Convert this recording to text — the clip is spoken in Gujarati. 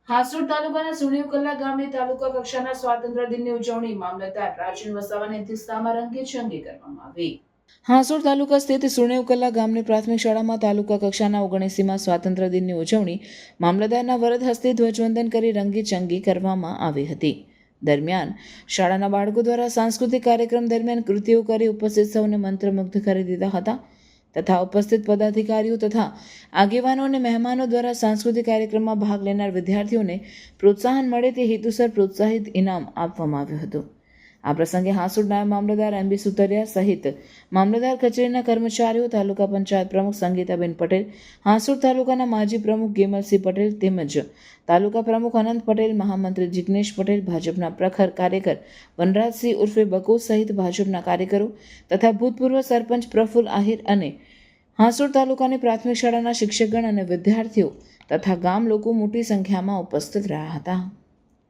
હાસોડ તાલુકાના સુણીવકલા ગામે તાલુકા કક્ષાના સ્વાતંત્ર્ય દિનની ઉજવણી મામલતદાર પ્રાચીન વસાવાની અધ્યક્ષતામાં રંગેચંગે કરવામાં આવી. હાસોડ તાલુકા સ્થિત સુણીવકલા ગામની પ્રાથમિક શાળામાં તાલુકા કક્ષાના 79મા સ્વાતંત્ર્ય દિનની ઉજવણી મામલતદારના વરદ હસ્તે ધ્વજવંદન કરી રંગેચંગે કરવામાં આવી હતી. દરમિયાન શાળાના બાળકો દ્વારા સાંસ્કૃતિક કાર્યક્રમ દરમિયાન કૃતિઓ કરી ઉપસ્થિત સૌને મંત્રમુગ્ધ કરી દીધા હતા તથા ઉપસ્થિત પદાધિકારીઓ તથા આગેવાનો અને મહેમાનો દ્વારા સાંસ્કૃતિક કાર્યક્રમમાં ભાગ લેનાર વિદ્યાર્થીઓને પ્રોત્સાહન મળે તે હેતુસર પ્રોત્સાહિત ઇનામ આપવામાં આવ્યું હતું. આ પ્રસંગે હાસોડ નાયબ મામલતદાર એમ.બી. સુતરિયા સહિત મામલતદાર કચેરીના કર્મચારીઓ, તાલુકા પંચાયત પ્રમુખ સંગીતાબેન પટેલ, હાસોડ તાલુકાના માજી પ્રમુખ ગેમલસિંહ પટેલ તેમજ તાલુકા પ્રમુખ અનંત પટેલ, મહામંત્રી જિગ્નેશ પટેલ, ભાજપના પ્રખર કાર્યકર વનરાજસિંહ ઉર્ફે બકો સહિત ભાજપના કાર્યકરો તથા ભૂતપૂર્વ સરપંચ પ્રફુલ્લ આહિર અને હાસોડ તાલુકાની પ્રાથમિક શાળાના શિક્ષકગણ અને વિદ્યાર્થીઓ તથા ગામ લોકો મોટી સંખ્યામાં ઉપસ્થિત રહ્યા હતા.